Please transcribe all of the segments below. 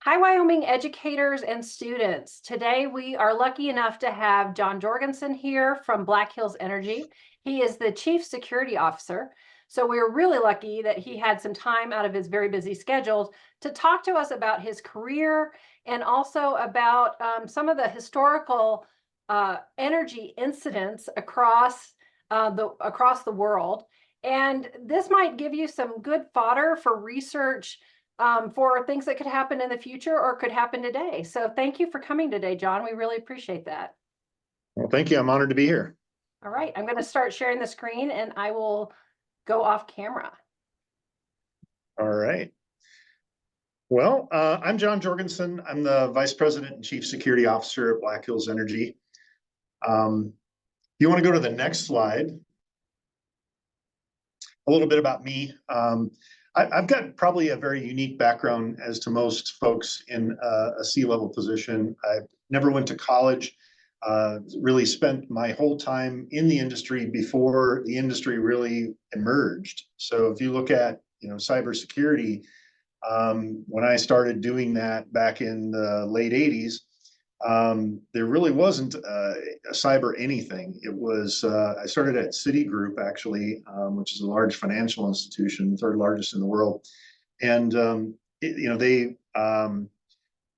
Hi, Wyoming educators and students. Today we are lucky enough to have John Jorgensen here from Black Hills Energy. He is the Chief Security Officer. So we're really lucky that he had some time out of his very busy schedule to talk to us about his career and also about some of the historical energy incidents across the world. And this might give you some good fodder for research for things that could happen in the future or could happen today. So thank you for coming today, John. We really appreciate that. Well, thank you. I'm honored to be here. All right, I'm going to start sharing the screen and I will go off camera. All right. Well, I'm John Jorgensen. I'm the Vice President and Chief Security Officer at Black Hills Energy. You want to go to the next slide? A little bit about me. I've got probably a very unique background as to most folks in a C-level position. I never went to college, really spent my whole time in the industry before the industry really emerged. So if you look at, cybersecurity, when I started doing that back in the late 80s, there really wasn't a cyber anything. It was, I started at Citigroup actually, which is a large financial institution, third largest in the world. And, they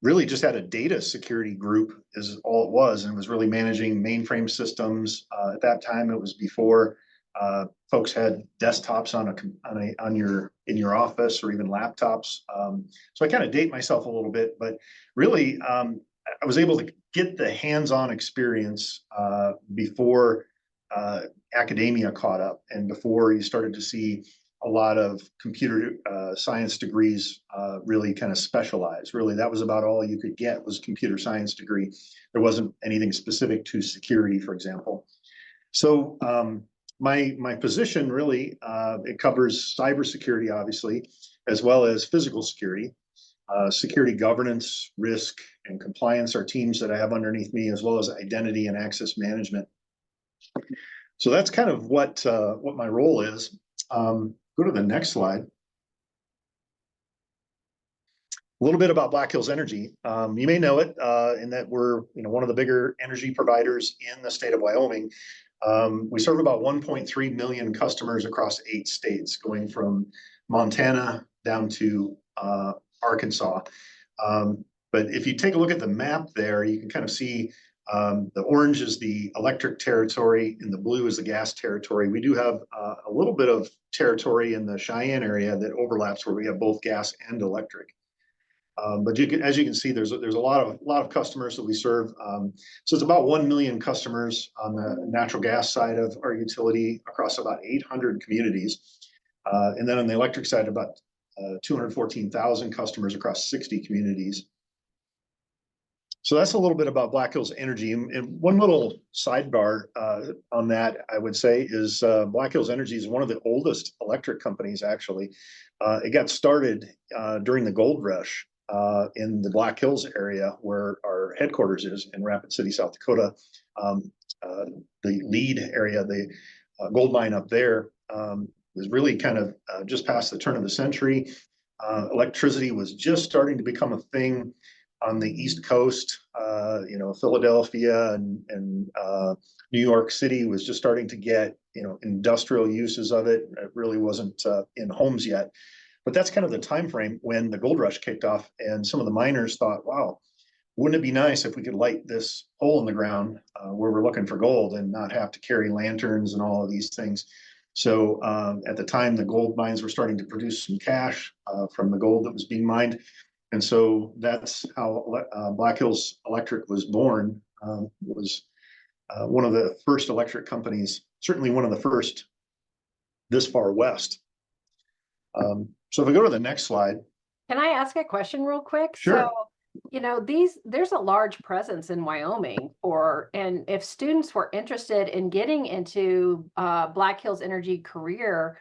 really just had a data security group is all it was. And it was really managing mainframe systems. At that time, it was before folks had desktops in your office or even laptops. So I kind of date myself a little bit, but really, I was able to get the hands-on experience before academia caught up and before you started to see a lot of computer science degrees really kind of specialize. Really, that was about all you could get was computer science degree. There wasn't anything specific to security, for example. So my position really, it covers cybersecurity, obviously, as well as physical security. Security governance, risk, and compliance are teams that I have underneath me, as well as identity and access management. So that's kind of what my role is. Go to the next slide. A little bit about Black Hills Energy. You may know it in that we're one of the bigger energy providers in the state of Wyoming. We serve about 1.3 million customers across 8 states, going from Montana down to Arkansas. But if you take a look at the map there, you can kind of see the orange is the electric territory and the blue is the gas territory. We do have a little bit of territory in the Cheyenne area that overlaps where we have both gas and electric. But as you can see, there's a lot of customers that we serve. So it's about 1 million customers on the natural gas side of our utility across about 800 communities. And then on the electric side, about 214,000 customers across 60 communities. So that's a little bit about Black Hills Energy. And one little sidebar on that, I would say, is Black Hills Energy is one of the oldest electric companies, actually. It got started during the gold rush in the Black Hills area where our headquarters is in Rapid City, South Dakota. The lead area, the gold mine up there, was really kind of just past the turn of the century. Electricity was just starting to become a thing on the East Coast. Philadelphia and New York City was just starting to get industrial uses of it. It really wasn't in homes yet. But that's kind of the time frame when the gold rush kicked off, and some of the miners thought, wow, wouldn't it be nice if we could light this hole in the ground where we're looking for gold and not have to carry lanterns and all of these things. So at the time, the gold mines were starting to produce some cash from the gold that was being mined. And so that's how Black Hills Electric was born. It was one of the first electric companies, certainly one of the first this far west. So if we go to the next slide. Can I ask a question real quick? Sure. So, there's a large presence in Wyoming and if students were interested in getting into Black Hills Energy career,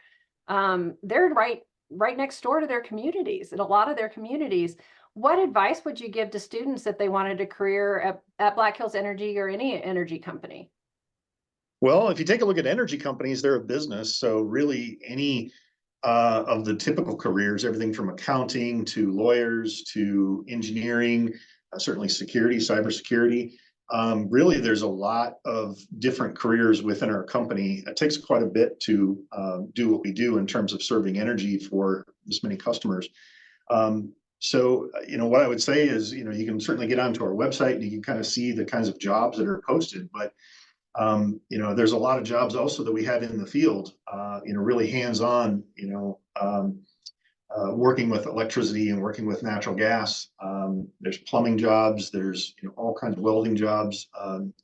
they're right next door to their communities, in a lot of their communities. What advice would you give to students if they wanted a career at Black Hills Energy or any energy company? Well, if you take a look at energy companies, they're a business. So really any of the typical careers, everything from accounting to lawyers to engineering, certainly security, cybersecurity. Really, there's a lot of different careers within our company. It takes quite a bit to do what we do in terms of serving energy for this many customers. So, what I would say is, you can certainly get onto our website and you can kind of see the kinds of jobs that are posted, but there's a lot of jobs also that we have in the field, really hands-on, working with electricity and working with natural gas. There's plumbing jobs, there's all kinds of welding jobs.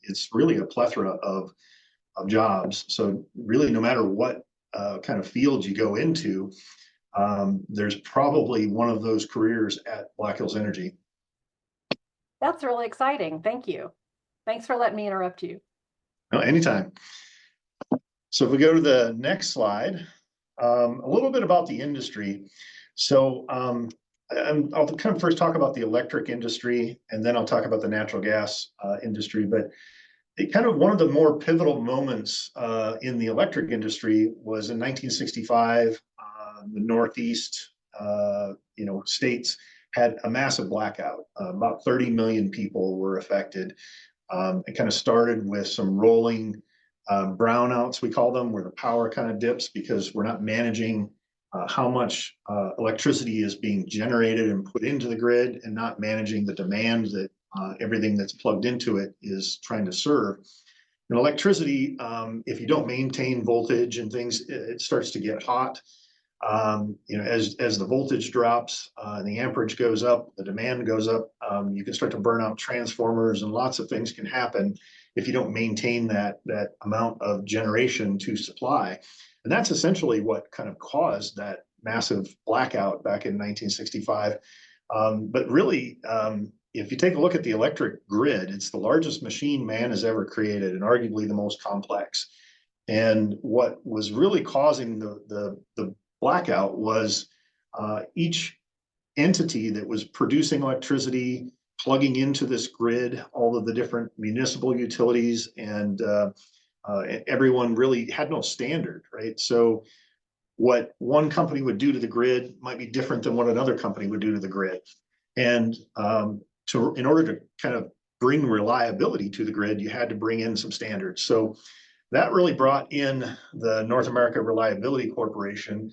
It's really a plethora of jobs. So really, no matter what kind of field you go into, there's probably one of those careers at Black Hills Energy. That's really exciting. Thank you. Thanks for letting me interrupt you. No, anytime. So if we go to the next slide, a little bit about the industry. So I'll kind of first talk about the electric industry, and then I'll talk about the natural gas industry. But kind of one of the more pivotal moments in the electric industry was in 1965. The Northeast, states had a massive blackout. About 30 million people were affected. It kind of started with some rolling brownouts, we call them, where the power kind of dips because we're not managing how much electricity is being generated and put into the grid, and not managing the demand that everything that's plugged into it is trying to serve. And electricity, if you don't maintain voltage and things, it starts to get hot. As the voltage drops and the amperage goes up, the demand goes up, you can start to burn out transformers, and lots of things can happen if you don't maintain that amount of generation to supply. And that's essentially what kind of caused that massive blackout back in 1965. But really, if you take a look at the electric grid, it's the largest machine man has ever created and arguably the most complex. And what was really causing the blackout was each entity that was producing electricity, plugging into this grid, all of the different municipal utilities, and everyone really had no standard, right? So what one company would do to the grid might be different than what another company would do to the grid. And in order to kind of bring reliability to the grid, you had to bring in some standards. So that really brought in the North America Reliability Corporation,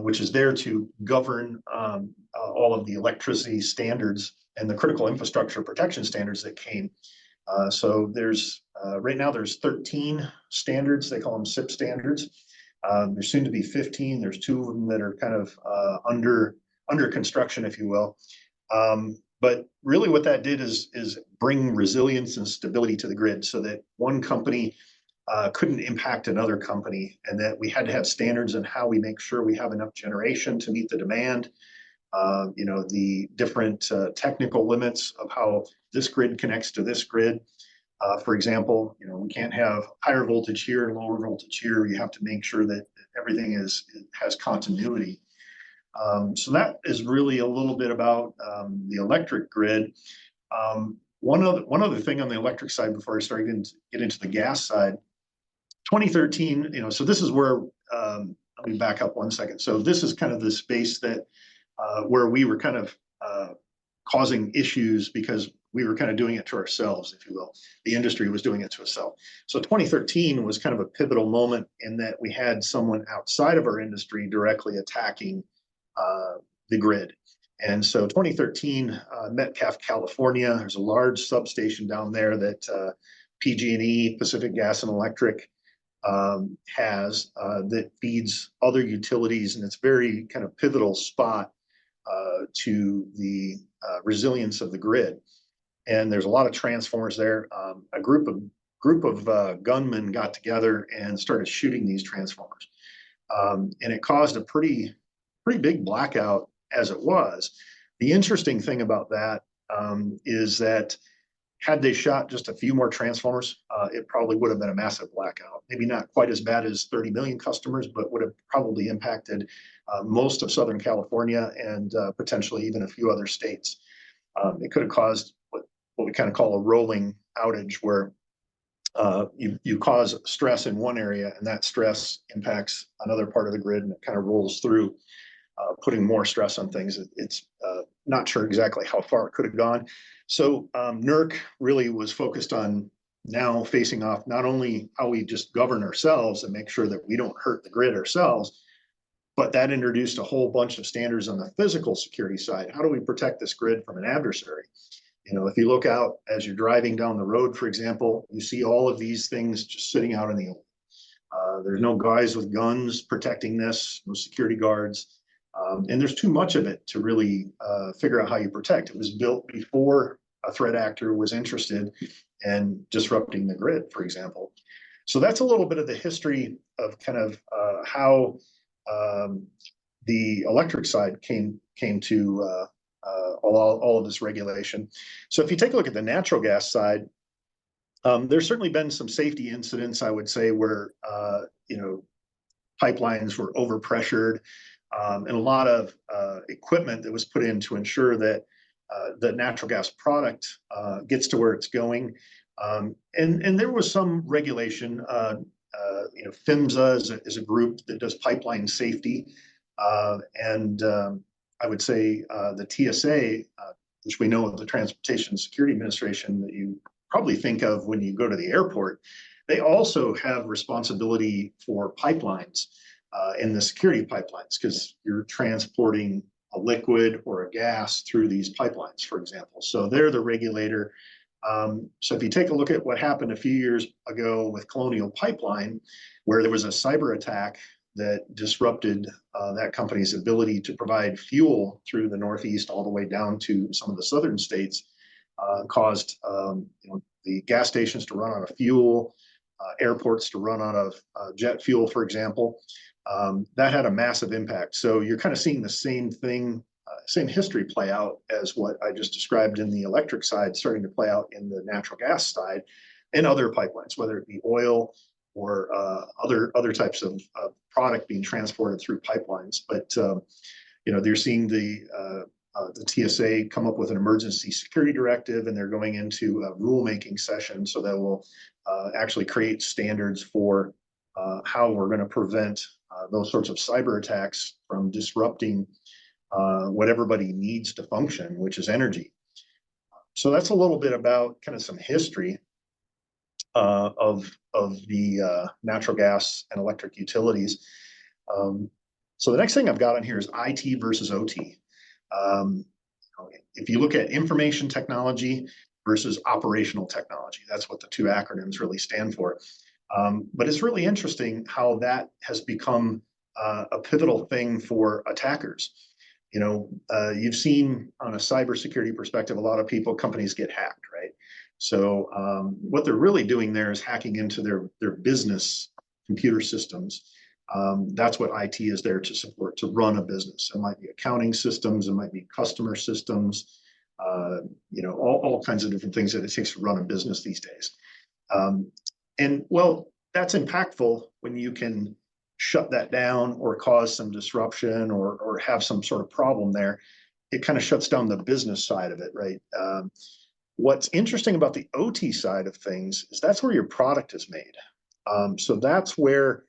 which is there to govern all of the electricity standards and the critical infrastructure protection standards that came. So there's right now there's 13 standards. They call them SIP standards. There's soon to be 15. There's 2 of them that are kind of under construction, if you will. But really what that did is bring resilience and stability to the grid so that one company couldn't impact another company, and that we had to have standards on how we make sure we have enough generation to meet the demand. The different technical limits of how this grid connects to this grid. For example, we can't have higher voltage here and lower voltage here. You have to make sure that everything has continuity. So that is really a little bit about the electric grid. One other thing on the electric side before I start get into the gas side. 2013, so this is where, let me back up one second. So this is kind of the space that where we were kind of causing issues because we were kind of doing it to ourselves, if you will. The industry was doing it to itself. So 2013 was kind of a pivotal moment in that we had someone outside of our industry directly attacking the grid. And so 2013, Metcalfe, California, there's a large substation down there that PG&E, Pacific Gas and Electric, has that feeds other utilities, and it's very kind of pivotal spot to the resilience of the grid. And there's a lot of transformers there. A group of gunmen got together and started shooting these transformers, and it caused a pretty big blackout as it was. The interesting thing about that is that had they shot just a few more transformers, it probably would have been a massive blackout. Maybe not quite as bad as 30 million customers, but would have probably impacted most of Southern California and potentially even a few other states. It could have caused what we kind of call a rolling outage, where you cause stress in one area, and that stress impacts another part of the grid, and it kind of rolls through, putting more stress on things. It's not sure exactly how far it could have gone. So NERC really was focused on now facing off not only how we just govern ourselves and make sure that we don't hurt the grid ourselves, but that introduced a whole bunch of standards on the physical security side. How do we protect this grid from an adversary? If you look out as you're driving down the road, for example, you see all of these things just sitting out in the open. There's no guys with guns protecting this, no security guards. And there's too much of it to really figure out how you protect. It was built before a threat actor was interested in disrupting the grid, for example. So that's a little bit of the history of kind of how the electric side came to all of this regulation. So if you take a look at the natural gas side, there's certainly been some safety incidents, I would say, where pipelines were overpressured, and a lot of equipment that was put in to ensure that the natural gas product gets to where it's going. And there was some regulation. PHMSA is a group that does pipeline safety, and I would say the TSA, which we know of the Transportation Security Administration, that you probably think of when you go to the airport, they also have responsibility for pipelines in the security pipelines, because you're transporting a liquid or a gas through these pipelines, for example. So they're the regulator. So if you take a look at what happened a few years ago with Colonial Pipeline, where there was a cyber attack that disrupted that company's ability to provide fuel through the Northeast all the way down to some of the southern states, caused the gas stations to run out of fuel, airports to run out of jet fuel, for example. That had a massive impact. So you're kind of seeing the same thing, same history play out as what I just described in the electric side, starting to play out in the natural gas side and other pipelines, whether it be oil or other types of product being transported through pipelines. But they're seeing the TSA come up with an emergency security directive, and they're going into a rulemaking session, so that will actually create standards for how we're going to prevent those sorts of cyber attacks from disrupting what everybody needs to function, which is energy. So that's a little bit about kind of some history of the natural gas and electric utilities. So the next thing I've got on here is IT versus OT. If you look at information technology versus operational technology, that's what the two acronyms really stand for. But it's really interesting how that has become a pivotal thing for attackers. You've seen on a cybersecurity perspective, a lot of companies get hacked, right? So what they're really doing there is hacking into their business computer systems. That's what IT is there to support, to run a business. It might be accounting systems, it might be customer systems, all kinds of different things that it takes to run a business these days. And well, that's impactful when you can shut that down or cause some disruption or have some sort of problem there. It kind of shuts down the business side of it, right? What's interesting about the OT side of things is that's where your product is made. So that's where,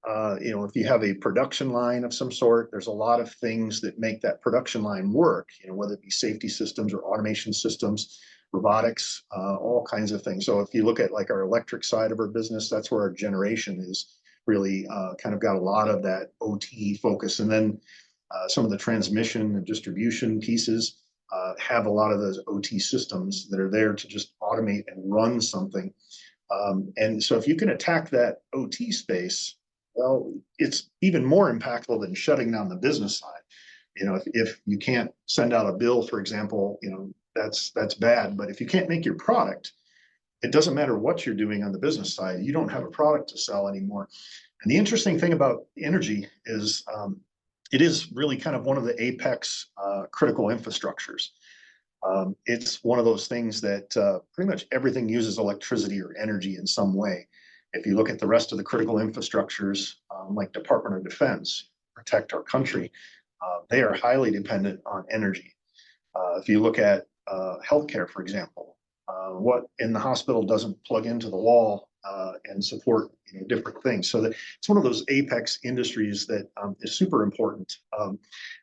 if you have a production line of some sort, there's a lot of things that make that production line work, whether it be safety systems or automation systems, robotics, all kinds of things. So if you look at like our electric side of our business, that's where our generation is really kind of got a lot of that OT focus. And then some of the transmission and distribution pieces have a lot of those OT systems that are there to just automate and run something. And so if you can attack that OT space, well, it's even more impactful than shutting down the business side. If you can't send out a bill, for example, that's bad. But if you can't make your product, it doesn't matter what you're doing on the business side, you don't have a product to sell anymore. And the interesting thing about energy is it is really kind of one of the apex critical infrastructures. It's one of those things that pretty much everything uses electricity or energy in some way. If you look at the rest of the critical infrastructures, like Department of Defense, protect our country, they are highly dependent on energy. If you look at healthcare, for example, what in the hospital doesn't plug into the wall and support different things. So that it's one of those apex industries that is super important. And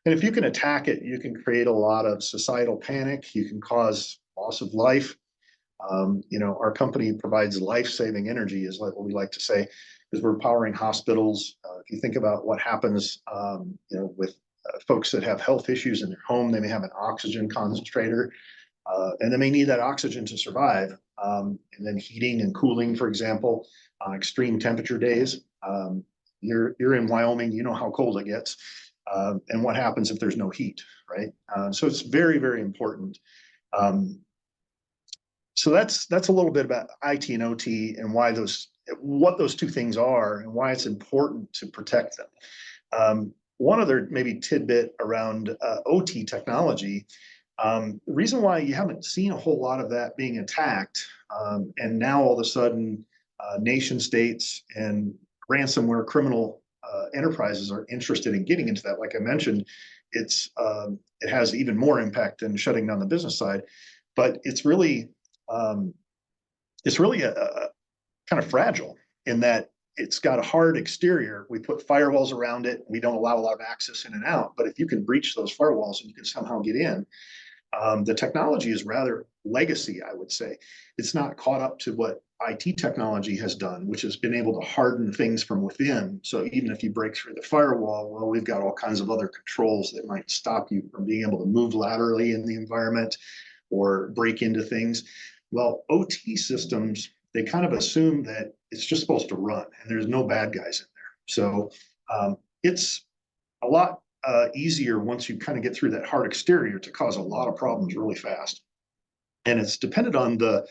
if you can attack it, you can create a lot of societal panic. You can cause loss of life. Our company provides life-saving energy, is like what we like to say, because we're powering hospitals. If you think about what happens, with folks that have health issues in their home, they may have an oxygen concentrator, and they may need that oxygen to survive. And then heating and cooling, for example, on extreme temperature days. You're in Wyoming, you know how cold it gets, and what happens if there's no heat, right? So it's very, very important. Um, so that's a little bit about IT and OT and what those two things are and why it's important to protect them. One other maybe tidbit around OT technology. The reason why you haven't seen a whole lot of that being attacked, and now all of a sudden, nation states and ransomware criminal enterprises are interested in getting into that. Like I mentioned, it has even more impact than shutting down the business side, but um, it's really a kind of fragile in that it's got a hard exterior. We put firewalls around it. We don't allow a lot of access in and out. But if you can breach those firewalls and you can somehow get in, the technology is rather legacy, I would say. It's not caught up to what IT technology has done, which has been able to harden things from within. So even if you break through the firewall, well, we've got all kinds of other controls that might stop you from being able to move laterally in the environment or break into things. Well, OT systems, they kind of assume that it's just supposed to run and there's no bad guys in there. So it's a lot easier once you kind of get through that hard exterior to cause a lot of problems really fast. And it's dependent on the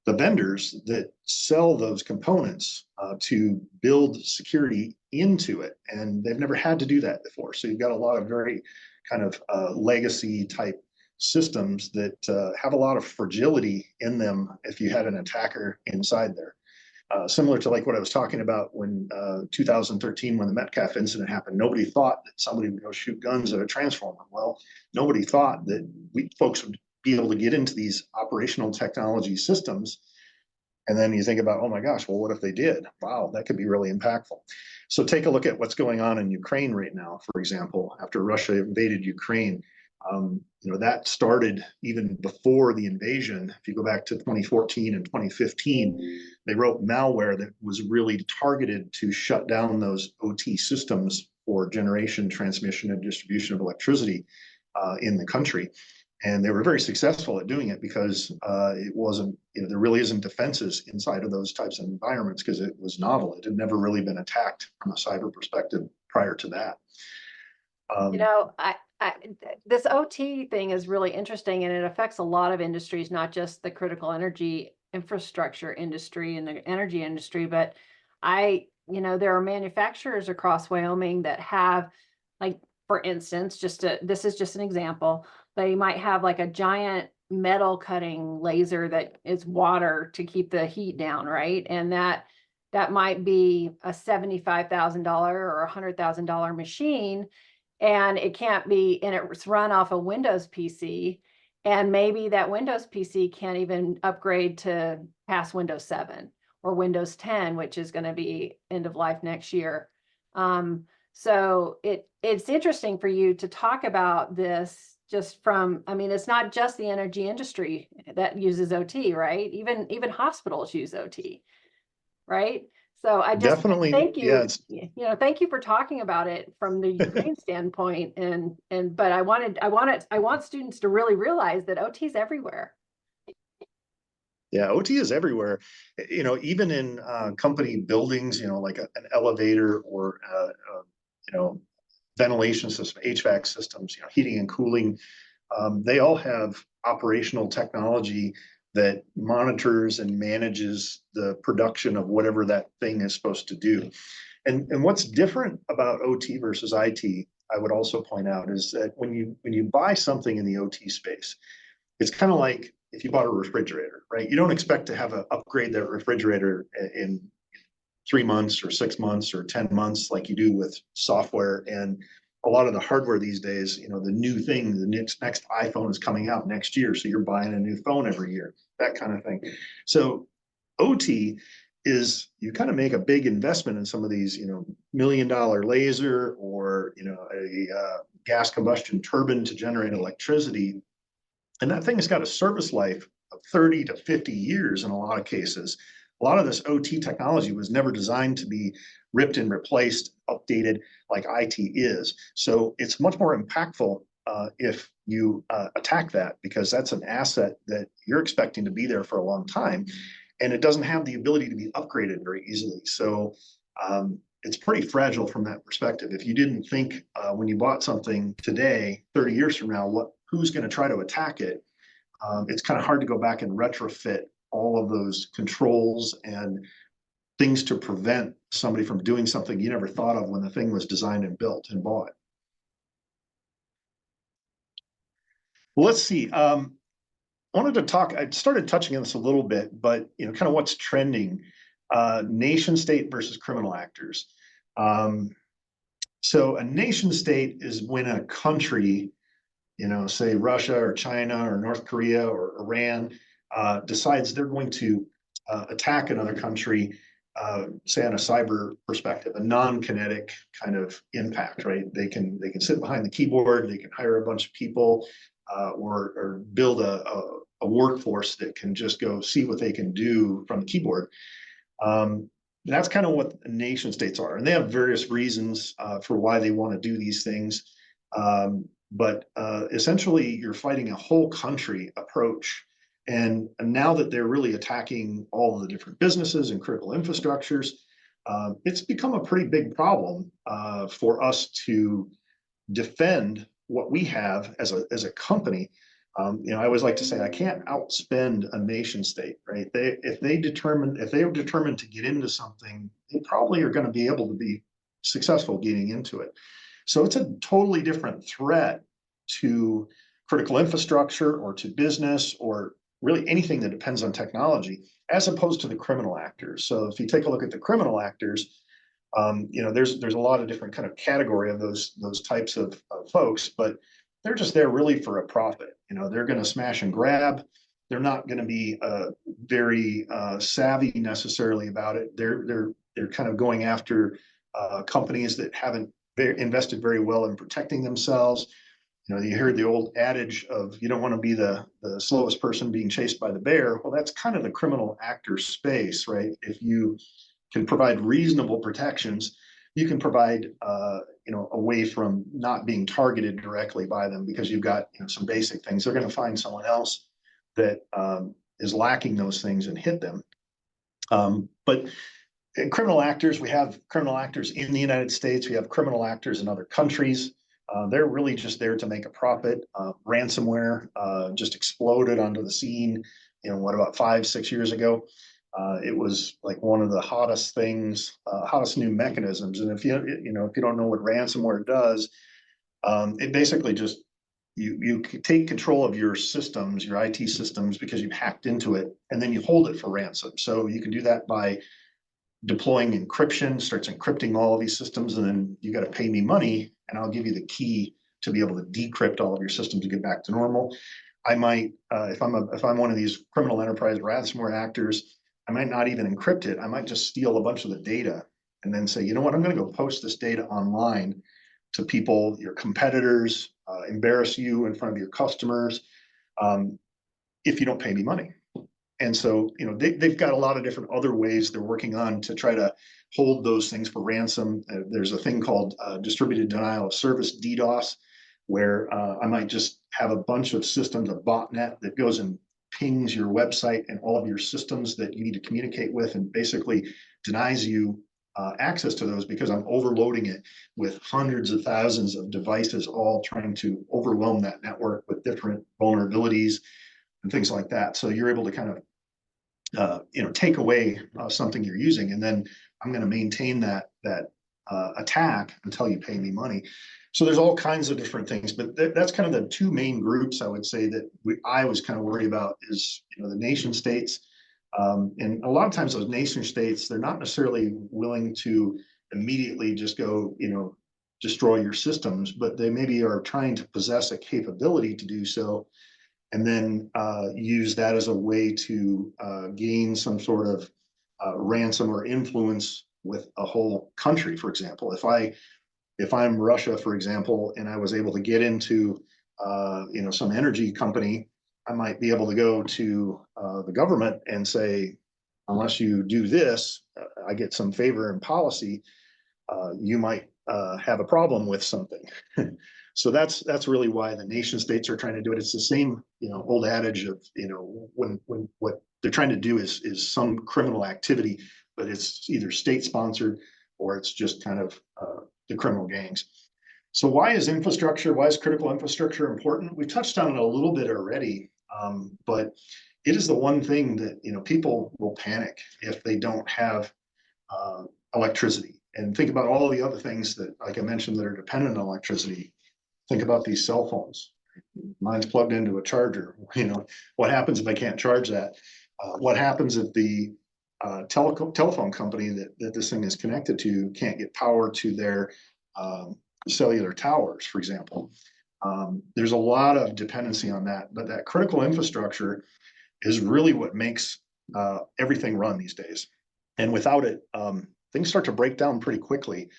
vendors that sell those components to build security into it. And they've never had to do that before. So you've got a lot of very kind of legacy type systems that have a lot of fragility in them if you had an attacker inside there. Similar to like what I was talking about when 2013, when the Metcalf incident happened, nobody thought that somebody would go shoot guns at a transformer. Well, nobody thought that folks would be able to get into these operational technology systems. And then you think about, oh my gosh, well, what if they did? Wow, that could be really impactful. So take a look at what's going on in Ukraine right now, for example, after Russia invaded Ukraine. That started even before the invasion. If you go back to 2014 and 2015, they wrote malware that was really targeted to shut down those OT systems for generation, transmission, and distribution of electricity in the country. And they were very successful at doing it because it wasn't, there really isn't defenses inside of those types of environments because it was novel. It had never really been attacked from a cyber perspective prior to that. You know, this OT thing is really interesting and it affects a lot of industries, not just the critical energy infrastructure industry and the energy industry, but there are manufacturers across Wyoming that have, like, for instance, this is just an example, they might have like a giant metal cutting laser that is water to keep the heat down, right? And that might be a $75,000 or $100,000 machine, and it's run off a Windows PC, and maybe that Windows PC can't even upgrade to past Windows 7 or Windows 10, which is going to be end of life next year. So it's interesting for you to talk about this just from, I mean, it's not just the energy industry that uses OT, right? Even hospitals use OT, right? So I just Definitely, thank yeah, you, thank you for talking about it from the Ukraine standpoint. But I want students to really realize that OT is everywhere. yeah, OT is everywhere. Even in company buildings, like an elevator or ventilation system, HVAC systems, heating and cooling. They all have operational technology that monitors and manages the production of whatever that thing is supposed to do. And what's different about OT versus IT, I would also point out, is that when you buy something in the OT space, it's kind of like if you bought a refrigerator, right? You don't expect to have upgrade that refrigerator in 3 months or 6 months or 10 months like you do with software. And a lot of the hardware these days, the new thing, the next iPhone is coming out next year. So you're buying a new phone every year, that kind of thing. So OT is you kind of make a big investment in some of these, $1 million laser or, a gas combustion turbine to generate electricity. And that thing has got a service life of 30 to 50 years in a lot of cases. A lot of this OT technology was never designed to be ripped and replaced, updated like IT is. So it's much more impactful if you attack that, because that's an asset that you're expecting to be there for a long time. And it doesn't have the ability to be upgraded very easily. So it's pretty fragile from that perspective. If you didn't think when you bought something today, 30 years from now, who's going to try to attack it, it's kind of hard to go back and retrofit all of those controls and things to prevent somebody from doing something you never thought of when the thing was designed and built and bought. Well, let's see. I wanted to talk, I started touching on this a little bit, but kind of what's trending, nation state versus criminal actors. So a nation state is when a country, say Russia or China or North Korea or Iran, decides they're going to attack another country, say on a cyber perspective, a non-kinetic kind of impact, right? They can sit behind the keyboard, they can hire a bunch of people, or build a workforce that can just go see what they can do from the keyboard. That's kind of what nation states are, and they have various reasons for why they want to do these things. But essentially, you're fighting a whole country approach. And now that they're really attacking all of the different businesses and critical infrastructures, it's become a pretty big problem for us to defend what we have as a company. I always like to say I can't outspend a nation state, right? If they're determined to get into something, they probably are going to be able to be successful getting into it. So it's a totally different threat to critical infrastructure or to business or really anything that depends on technology, as opposed to the criminal actors. So if you take a look at the criminal actors, there's a lot of different kind of category of those types of folks, but they're just there really for a profit. They're going to smash and grab. They're not going to be very savvy necessarily about it. They're kind of going after companies that haven't invested very well in protecting themselves. You hear the old adage of you don't want to be the slowest person being chased by the bear. Well, that's kind of the criminal actor space, right? If you can provide reasonable protections, you can provide away from not being targeted directly by them, because you've got some basic things. They're going to find someone else that is lacking those things and hit them. But in criminal actors, we have criminal actors in the United States. We have criminal actors in other countries. They're really just there to make a profit. Ransomware just exploded onto the scene, about 5-6 years ago. It was like one of the hottest things, hottest new mechanisms. And if you don't know what ransomware does, it basically just you take control of your systems, your IT systems, because you've hacked into it, and then you hold it for ransom. So you can do that by deploying encryption, starts encrypting all of these systems, and then you got to pay me money, and I'll give you the key to be able to decrypt all of your systems to get back to normal. I might, if I'm one of these criminal enterprise ransomware actors, I might not even encrypt it. I might just steal a bunch of the data and then say, you know what, I'm going to go post this data online to people, your competitors, embarrass you in front of your customers if you don't pay me money. And so, they've got a lot of different other ways they're working on to try to hold those things for ransom. There's a thing called distributed denial of service, DDoS, where I might just have a bunch of systems, a botnet that goes and pings your website and all of your systems that you need to communicate with, and basically denies you access to those, because I'm overloading it with hundreds of thousands of devices, all trying to overwhelm that network with different vulnerabilities and things like that. So you're able to kind of take away something you're using, and then I'm going to maintain that attack until you pay me money. So there's all kinds of different things, but that's kind of the two main groups I would say that I was kind of worried about is the nation states, and a lot of times those nation states, they're not necessarily willing to immediately just go destroy your systems, but they maybe are trying to possess a capability to do so. and then use that as a way to gain some sort of ransom or influence with a whole country. For example, if I'm Russia, for example, and I was able to get into some energy company, I might be able to go to the government and say, unless you do this, I get some favor in policy. You might have a problem with something. So that's really why the nation states are trying to do it. It's the same, old adage of, when what they're trying to do is some criminal activity, but it's either state sponsored or it's just kind of the criminal gangs. So why is critical infrastructure important? We touched on it a little bit already, but it is the one thing that, people will panic if they don't have electricity. And think about all the other things that, like I mentioned, that are dependent on electricity. Think about these cell phones. Mine's plugged into a charger. What happens if I can't charge that? What happens if the telephone company that this thing is connected to can't get power to their cellular towers, for example? There's a lot of dependency on that, but that critical infrastructure is really what makes everything run these days. And without it, things start to break down pretty quickly.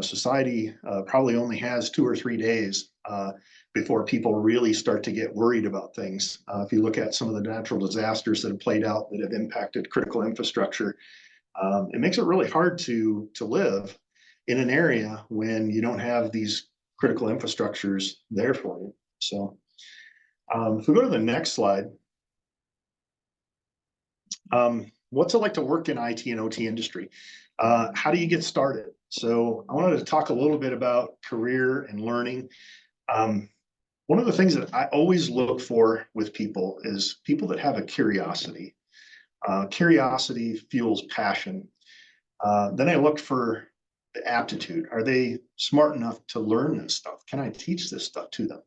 Society probably only has 2 or 3 days before people really start to get worried about things. If you look at some of the natural disasters that have played out that have impacted critical infrastructure, it makes it really hard to live in an area when you don't have these critical infrastructures there for you. So if we go to the next slide, what's it like to work in IT and OT industry? How do you get started? So I wanted to talk a little bit about career and learning. One of the things that I always look for with people is people that have a curiosity. Curiosity fuels passion. Then I look for the aptitude. Are they smart enough to learn this stuff? Can I teach this stuff to them?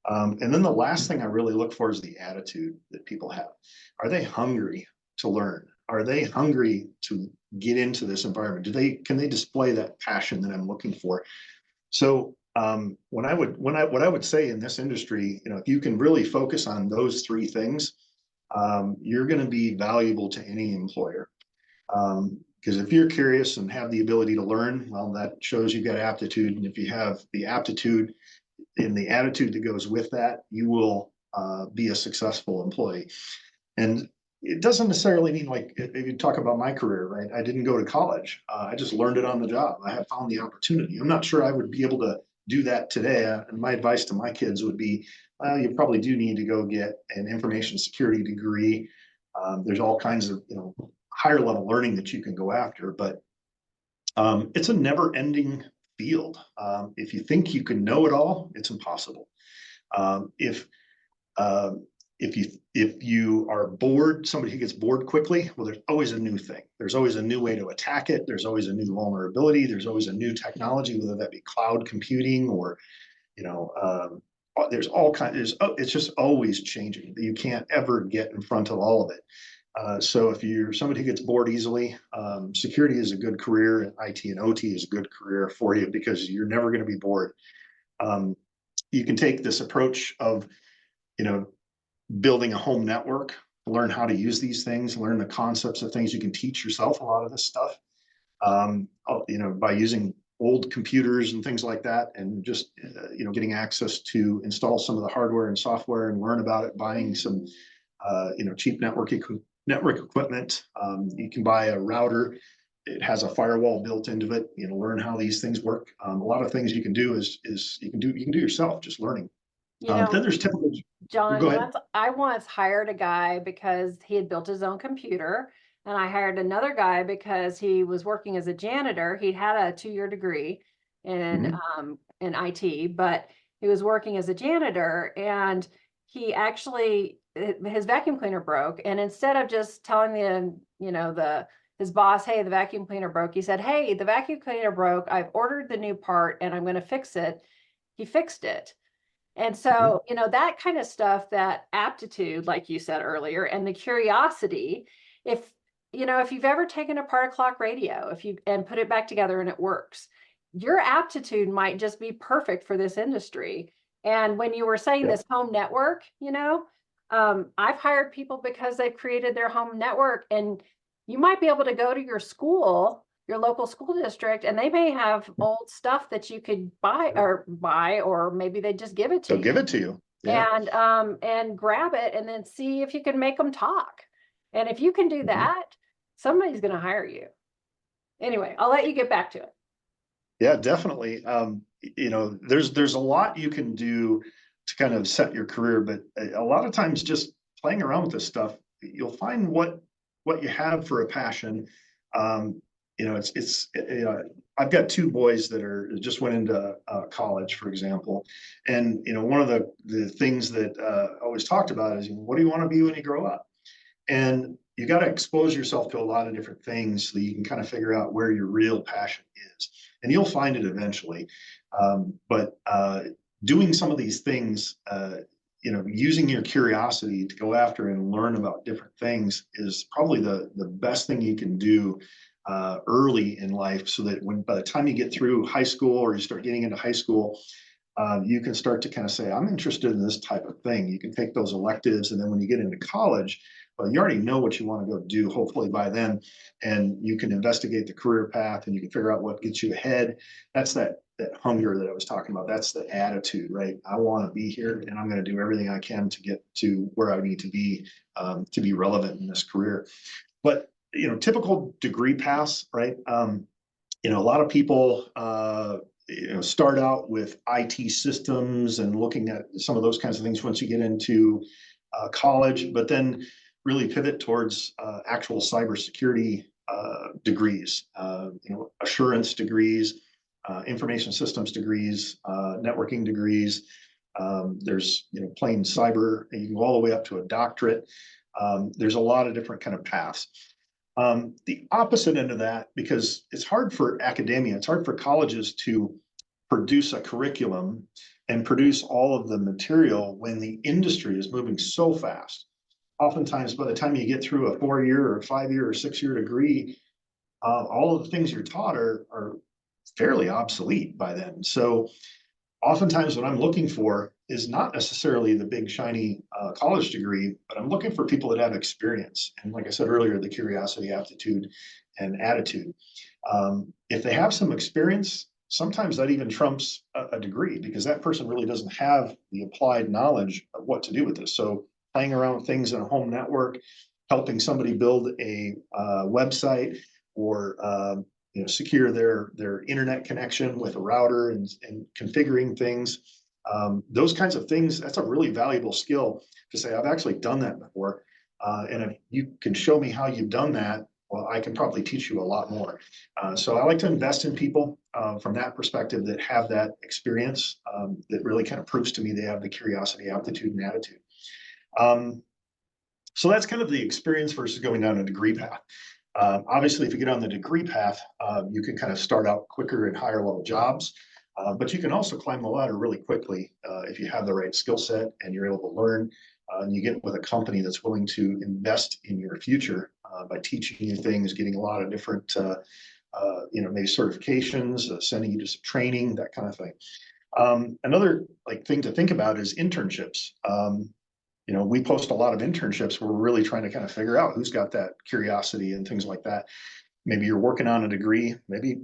And then the last thing I really look for is the attitude that people have. Are they hungry to learn? Are they hungry to get into this environment? Can they display that passion that I'm looking for? So what I would say in this industry, if you can really focus on those 3 things, you're going to be valuable to any employer. Because if you're curious and have the ability to learn, well, that shows you've got aptitude. And if you have the aptitude and the attitude that goes with that, you will be a successful employee. And it doesn't necessarily mean, like, if you talk about my career, right? I didn't go to college. I just learned it on the job. I have found the opportunity. I'm not sure I would be able to do that today. And my advice to my kids would be, well, you probably do need to go get an information security degree. There's all kinds of, higher level learning that you can go after, but it's a never ending field. If you think you can know it all, it's impossible. If you are bored, somebody who gets bored quickly, well, there's always a new thing. There's always a new way to attack it. There's always a new vulnerability. There's always a new technology, whether that be cloud computing or, there's all kinds. It's just always changing. You can't ever get in front of all of it. So if you're somebody who gets bored easily, security is a good career, and IT and OT is a good career for you because you're never going to be bored. You can take this approach of, building a home network, learn how to use these things, learn the concepts of things. You can teach yourself a lot of this stuff, by using old computers and things like that, and just, getting access to install some of the hardware and software and learn about it, buying some, cheap network equipment. You can buy a router. It has a firewall built into it. Learn how these things work. A lot of things you can do is you can do yourself, just learning. Then there's typical. John, Go ahead. I once hired a guy because he had built his own computer, and I hired another guy because he was working as a janitor. He had a 2-year degree in IT, but he was working as a janitor, and he actually his vacuum cleaner broke, and instead of just telling his boss, hey, the vacuum cleaner broke, he said, hey, the vacuum cleaner broke. I've ordered the new part and I'm going to fix it. He fixed it. And so, that kind of stuff, that aptitude, like you said earlier, and the curiosity, if you've ever taken apart a clock radio, and put it back together and it works, your aptitude might just be perfect for this industry. And when you were saying Yeah. this home network, I've hired people because they've created their home network, and you might be able to go to your school, your local school district, and they may have old stuff that you could buy, or maybe they just give it to They'll give you, it to you. Yeah. and grab it and then see if you can make them talk. And if you can do Mhm. that, somebody's going to hire you. Anyway, I'll let you get back to it. Yeah, definitely. There's a lot you can do to kind of set your career, but a lot of times just playing around with this stuff, you'll find what you have for a passion. Um, I've got two boys that are just went into college, for example, and one of the things that I always talked about is, what do you want to be when you grow up? And you got to expose yourself to a lot of different things so you can kind of figure out where your real passion is. And you'll find it eventually. But doing some of these things, using your curiosity to go after and learn about different things is probably the best thing you can do early in life, so that by the time you get through high school or you start getting into high school, you can start to kind of say, I'm interested in this type of thing. You can take those electives, and then when you get into college, well, you already know what you want to go do, hopefully by then, and you can investigate the career path and you can figure out what gets you ahead. That's that hunger that I was talking about. That's the attitude, right? I want to be here, and I'm going to do everything I can to get to where I need to be relevant in this career. But typical degree paths, right? A lot of people start out with IT systems and looking at some of those kinds of things once you get into college, but then really pivot towards actual cybersecurity degrees, assurance degrees, information systems degrees, networking degrees. There's plain cyber, and you can go all the way up to a doctorate. There's a lot of different kind of paths. The opposite end of that, because it's hard for academia, it's hard for colleges to produce a curriculum and produce all of the material when the industry is moving so fast. Oftentimes, by the time you get through a 4-year or 5-year or 6-year degree, all of the things you're taught are fairly obsolete by then. So oftentimes what I'm looking for is not necessarily the big shiny college degree, but I'm looking for people that have experience. And like I said earlier, the curiosity, aptitude, and attitude. If they have some experience, sometimes that even trumps a degree, because that person really doesn't have the applied knowledge of what to do with this. So playing around with things in a home network, helping somebody build a website, or secure their internet connection with a router, and configuring things. Those kinds of things, that's a really valuable skill to say, I've actually done that before. And if you can show me how you've done that, well, I can probably teach you a lot more. So I like to invest in people from that perspective that have that experience, that really kind of proves to me they have the curiosity, aptitude, and attitude. So that's kind of the experience versus going down a degree path. Obviously, if you get on the degree path, you can kind of start out quicker in higher level jobs, but you can also climb the ladder really quickly if you have the right skill set and you're able to learn. And you get with a company that's willing to invest in your future by teaching you things, getting a lot of different, maybe certifications, sending you to some training, that kind of thing. Another thing to think about is internships. We post a lot of internships. We're really trying to kind of figure out who's got that curiosity and things like that. Maybe you're working on a degree. Maybe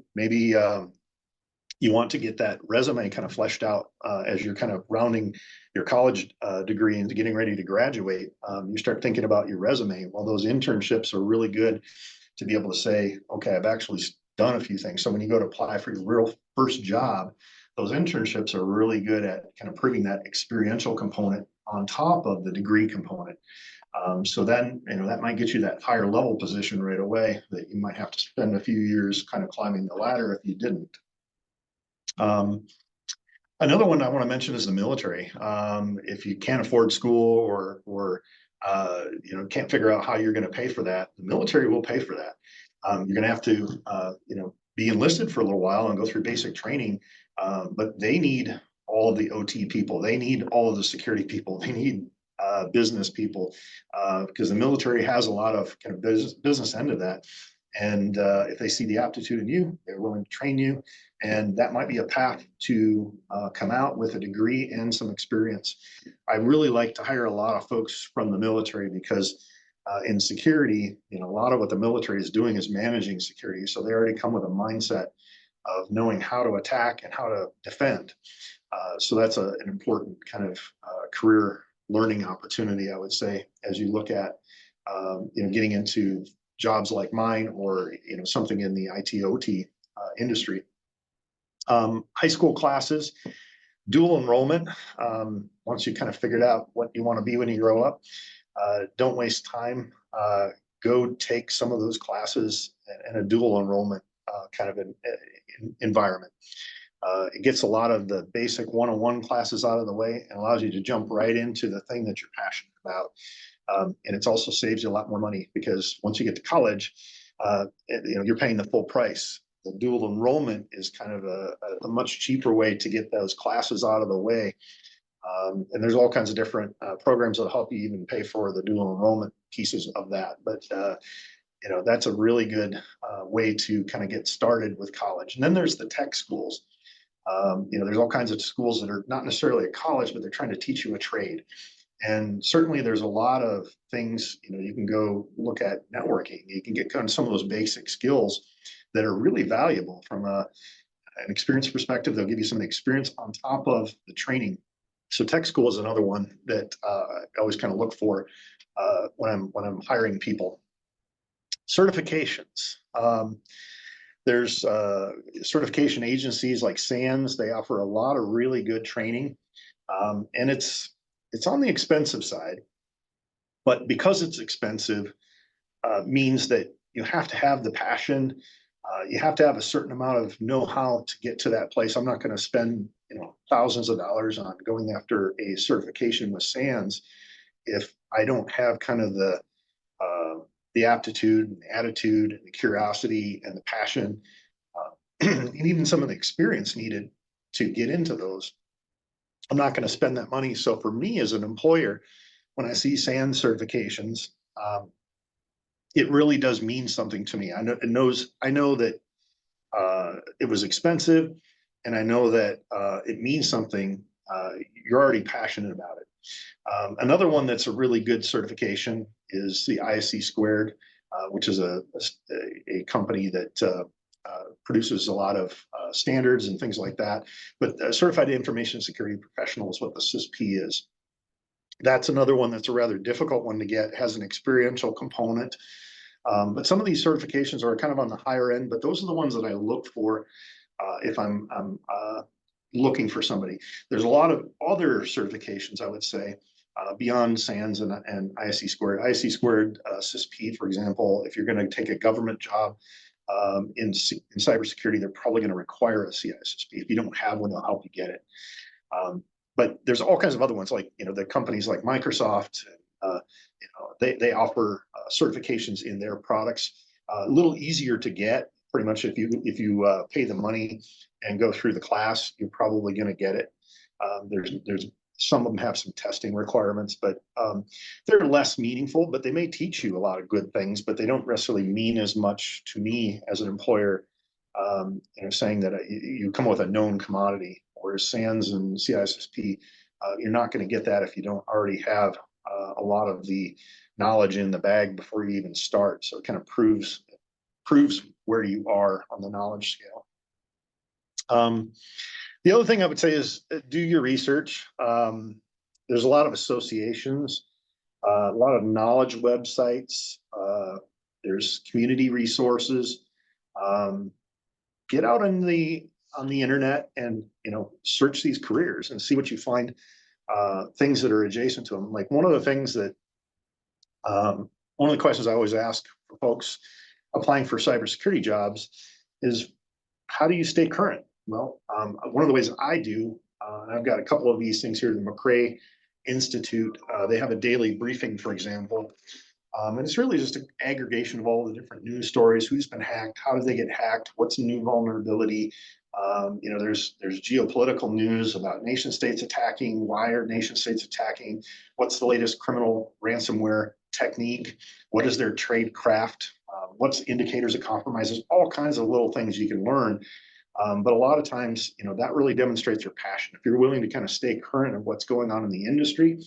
you want to get that resume kind of fleshed out as you're kind of rounding your college degree and getting ready to graduate. You start thinking about your resume. Well, those internships are really good to be able to say, okay, I've actually done a few things. So when you go to apply for your real first job, those internships are really good at kind of proving that experiential component on top of the degree component. So then, that might get you that higher level position right away that you might have to spend a few years kind of climbing the ladder if you didn't. Another one I want to mention is the military. If you can't afford school, or can't figure out how you're going to pay for that, the military will pay for that. You're going to have to be enlisted for a little while and go through basic training, but they need all of the OT people. They need all of the security people. They need business people, because the military has a lot of kind of business end of that. And if they see the aptitude in you, they're willing to train you. And that might be a path to come out with a degree and some experience. I really like to hire a lot of folks from the military because in security, a lot of what the military is doing is managing security. So they already come with a mindset of knowing how to attack and how to defend. So that's an important kind of career learning opportunity, I would say, as you look at getting into jobs like mine or something in the IT/OT industry. High school classes, dual enrollment. Once you kind of figured out what you want to be when you grow up, don't waste time. Go take some of those classes in a dual enrollment kind of environment. It gets a lot of the basic one-on-one classes out of the way and allows you to jump right into the thing that you're passionate about. And it also saves you a lot more money because once you get to college, you're paying the full price. The dual enrollment is kind of a much cheaper way to get those classes out of the way. And there's all kinds of different programs that help you even pay for the dual enrollment pieces of that. But that's a really good way to kind of get started with college. And then there's the tech schools. There's all kinds of schools that are not necessarily a college, but they're trying to teach you a trade. And certainly there's a lot of things, you can go look at networking. You can get kind of some of those basic skills that are really valuable from an experience perspective. They'll give you some experience on top of the training. So tech school is another one that I always kind of look for when I'm hiring people. Certifications. There's certification agencies like SANS. They offer a lot of really good training, and it's on the expensive side. But because it's expensive, means that you have to have the passion. You have to have a certain amount of know-how to get to that place. I'm not going to spend thousands of dollars on going after a certification with SANS if I don't have kind of the aptitude and the attitude and the curiosity and the passion and even some of the experience needed to get into those. I'm not going to spend that money. So for me as an employer, when I see SANS certifications, it really does mean something to me. I know that it was expensive, and I know that it means something. You're already passionate about it. Another one that's a really good certification is the ISC squared, which is a company that produces a lot of standards and things like that. But Certified Information Security Professional is what the CISP is. That's another one that's a rather difficult one to get. It has an experiential component. But some of these certifications are kind of on the higher end, but those are the ones that I look for if I'm looking for somebody. There's a lot of other certifications, I would say, beyond SANS and ISC squared. ISC squared, CISP, for example, if you're going to take a government job in cybersecurity, they're probably going to require a CISSP. If you don't have one, they'll help you get it. But there's all kinds of other ones, like the companies like Microsoft. They offer certifications in their products. A little easier to get. Pretty much, if you pay the money and go through the class, you're probably going to get it. There's some of them have some testing requirements, but they're less meaningful. But they may teach you a lot of good things, but they don't necessarily mean as much to me as an employer. Saying that you come with a known commodity, whereas SANS and CISSP, you're not going to get that if you don't already have a lot of the knowledge in the bag before you even start. So it kind of proves where you are on the knowledge scale. The other thing I would say is do your research. There's a lot of associations, a lot of knowledge websites. There's community resources. Get out on the internet and search these careers and see what you find. Things that are adjacent to them. Like one of the questions I always ask for folks applying for cybersecurity jobs is, how do you stay current? Well, one of the ways I do, and I've got a couple of these things here, the McRae Institute, they have a daily briefing, for example. And it's really just an aggregation of all the different news stories, who's been hacked, how did they get hacked, what's a new vulnerability. There's geopolitical news about nation states attacking, why are nation states attacking, what's the latest criminal ransomware technique, what is their trade craft, what's indicators of compromises, all kinds of little things you can learn. But a lot of times, that really demonstrates your passion. If you're willing to kind of stay current of what's going on in the industry,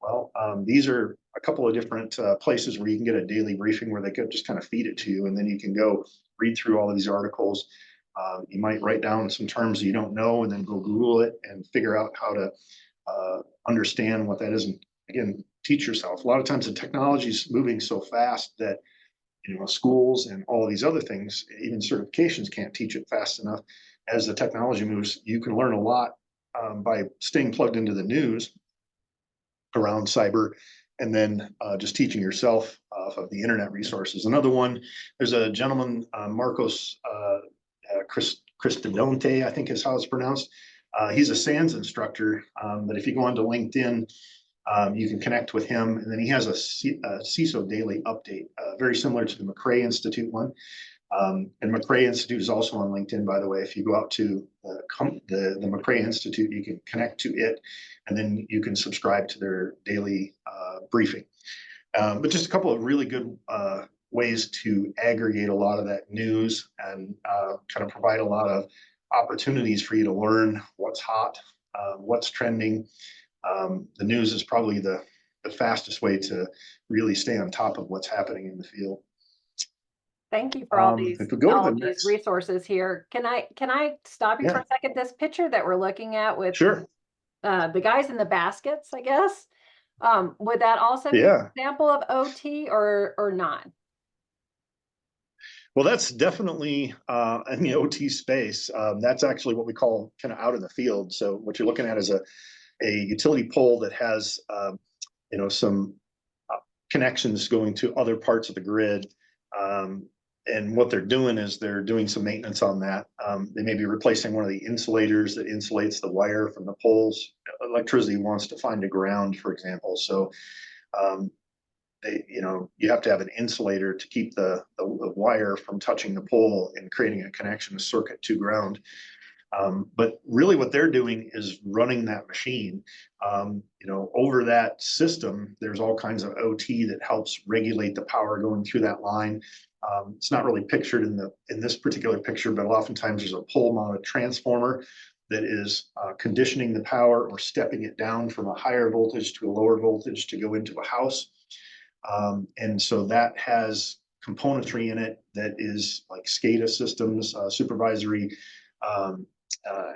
well, these are a couple of different places where you can get a daily briefing where they could just kind of feed it to you, and then you can go read through all of these articles. You might write down some terms you don't know and then go Google it and figure out how to understand what that is. And again, teach yourself. A lot of times the technology is moving so fast that schools and all of these other things, even certifications, can't teach it fast enough. As the technology moves, you can learn a lot by staying plugged into the news around cyber, and then just teaching yourself off of the internet resources. Another one, there's a gentleman, Marcos Cristodonte, I think is how it's pronounced. He's a SANS instructor, but if you go onto LinkedIn, you can connect with him. And then he has a CISO daily update, very similar to the McRae Institute one. And McRae Institute is also on LinkedIn, by the way. If you go out to the McRae Institute, you can connect to it, and then you can subscribe to their daily briefing. But just a couple of really good ways to aggregate a lot of that news and kind of provide a lot of opportunities for you to learn what's hot, what's trending. The news is probably the fastest way to really stay on top of what's happening in the field. Thank you for all If we go to the these next, resources here. Can I stop you for yeah, a second? This picture that we're looking at with sure, the guys in the baskets, I guess. Would that also be an yeah. example of OT or not? Well, that's definitely in the OT space. That's actually what we call kind of out in the field. So what you're looking at is a utility pole that has some connections going to other parts of the grid. And what they're doing is they're doing some maintenance on that. They may be replacing one of the insulators that insulates the wire from the poles. Electricity wants to find a ground, for example. So you have to have an insulator to keep the wire from touching the pole and creating a connection, a circuit to ground. But really what they're doing is running that machine. Over that system, there's all kinds of OT that helps regulate the power going through that line. It's not really pictured in this particular picture, but oftentimes there's a pole mounted transformer that is conditioning the power or stepping it down from a higher voltage to a lower voltage to go into a house. And so that has componentry in it that is like SCADA systems, supervisory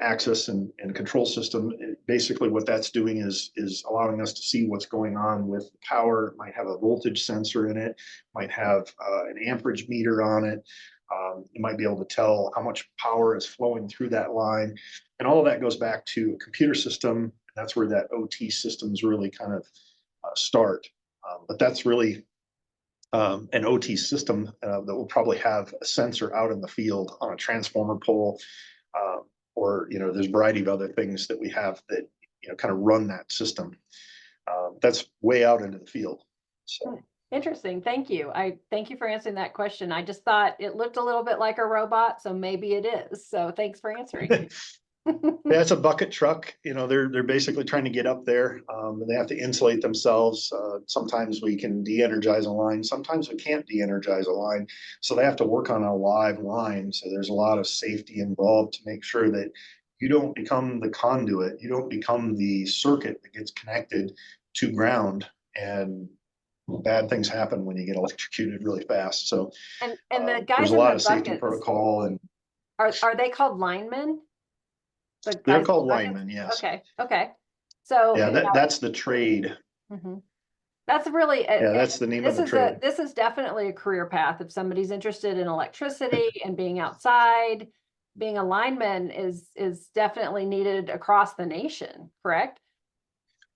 access and control system. Basically what that's doing is allowing us to see what's going on with power. It might have a voltage sensor in it, might have an amperage meter on it. You might be able to tell how much power is flowing through that line. And all of that goes back to a computer system. That's where that OT systems really kind of start. But that's really an OT system that will probably have a sensor out in the field on a transformer pole, or there's a variety of other things that we have that kind of run that system. That's way out into the field. So Interesting. Thank you. I thank you for answering that question. I just thought it looked a little bit like a robot, so maybe it is. So thanks for answering. yeah, it's a bucket truck. They're basically trying to get up there. And they have to insulate themselves. Sometimes we can de-energize a line. Sometimes we can't de-energize a line. So they have to work on a live line. So there's a lot of safety involved to make sure that you don't become the conduit. You don't become the circuit that gets connected to ground. And bad things happen when you get electrocuted really fast. So And the there's guys a in lot the of safety buckets, protocol, and are they called linemen? The they're guys in the called buckets? linemen. Yes. Okay. So Yeah, that's the trade. mhm. That's really Yeah, that's the name of the trade. this is definitely a career path. If somebody's interested in electricity and being outside, being a lineman is definitely needed across the nation, correct?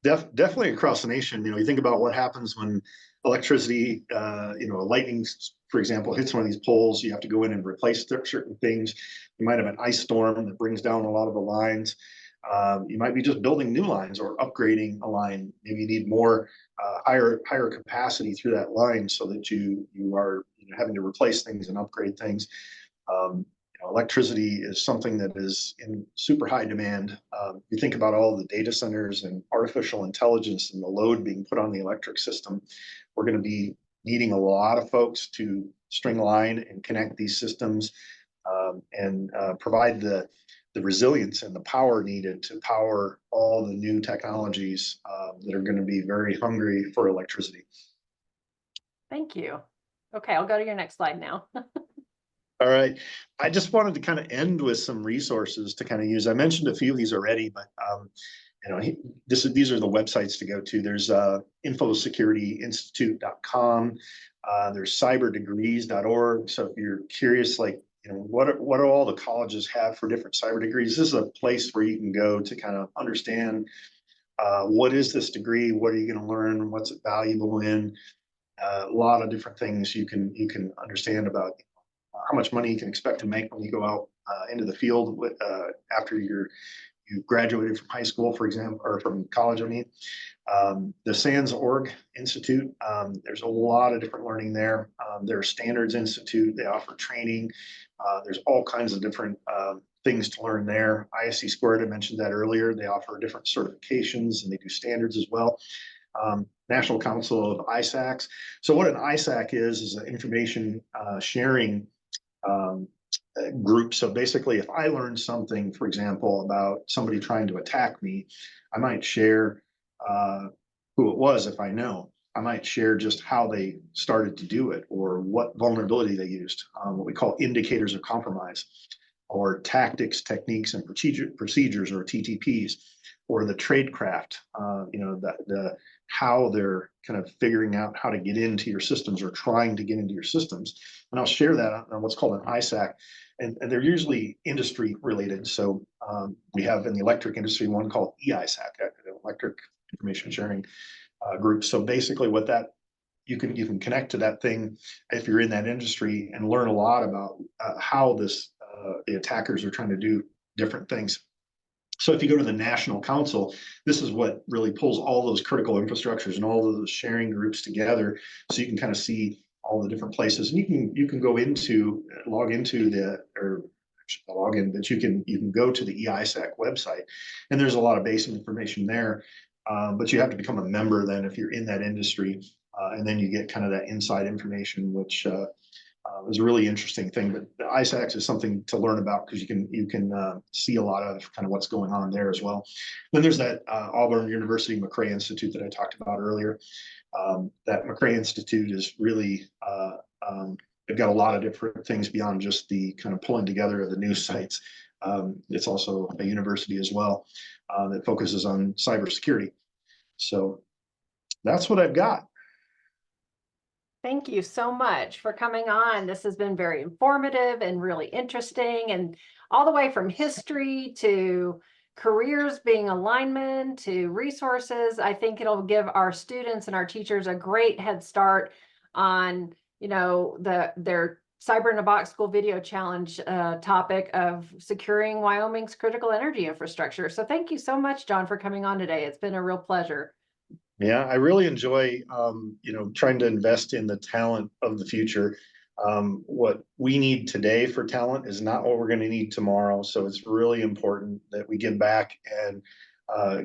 Definitely across the nation. You think about what happens when electricity, lightning, for example, hits one of these poles. You have to go in and replace certain things. You might have an ice storm that brings down a lot of the lines. You might be just building new lines or upgrading a line. Maybe you need more higher capacity through that line so that you are having to replace things and upgrade things. Electricity is something that is in super high demand. You think about all the data centers and artificial intelligence and the load being put on the electric system. We're going to be needing a lot of folks to string line and connect these systems, and provide the resilience and the power needed to power all the new technologies that are going to be very hungry for electricity. Thank you. Okay, I'll go to your next slide now. All right. I just wanted to kind of end with some resources to kind of use. I mentioned a few of these already, but these are the websites to go to. There's infosecurityinstitute.com. There's cyberdegrees.org. So if you're curious, like, what do all the colleges have for different cyber degrees? This is a place where you can go to kind of understand what is this degree, what are you going to learn, what's it valuable in. A lot of different things you can understand about how much money you can expect to make when you go out into the field after you graduated from high school, for example, or from college. I mean, the SANS Org Institute. There's a lot of different learning there. There's Standards Institute. They offer training. There's all kinds of different things to learn there. ISC Squared, I mentioned that earlier. They offer different certifications and they do standards as well. National Council of ISACs. So what an ISAC is an information sharing group. So basically, if I learned something, for example, about somebody trying to attack me, I might share who it was if I know. I might share just how they started to do it or what vulnerability they used, what we call indicators of compromise, or tactics, techniques, and procedures, or TTPs, or the tradecraft, the how they're kind of figuring out how to get into your systems or trying to get into your systems. And I'll share that on what's called an ISAC. And they're usually industry related. So we have in the electric industry one called EISAC, Electric Information Sharing Group. So basically what that, you can connect to that thing if you're in that industry and learn a lot about how the attackers are trying to do different things. So if you go to the National Council, this is what really pulls all those critical infrastructures and all of those sharing groups together, so you can kind of see all the different places. And you can go into log into but you can go to the EISAC website, and there's a lot of basic information there. But you have to become a member then if you're in that industry, and then you get kind of that inside information, which is a really interesting thing. But the ISACs is something to learn about because you can see a lot of kind of what's going on there as well. Then there's that Auburn University McRae Institute that I talked about earlier. That McRae Institute is really they've got a lot of different things beyond just the kind of pulling together of the news sites. It's also a university as well that focuses on cybersecurity. So that's what I've got. Thank you so much for coming on. This has been very informative and really interesting, and all the way from history to careers, being a lineman, to resources. I think it'll give our students and our teachers a great head start on, their Cyber in a Box School Video Challenge topic of securing Wyoming's critical energy infrastructure. So thank you so much, John, for coming on today. It's been a real pleasure. Yeah, I really enjoy, trying to invest in the talent of the future. What we need today for talent is not what we're going to need tomorrow. So it's really important that we give back and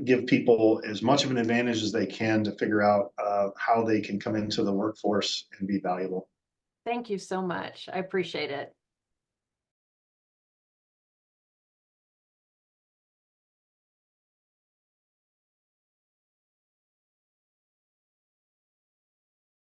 give people as much of an advantage as they can to figure out how they can come into the workforce and be valuable. Thank you so much. I appreciate it.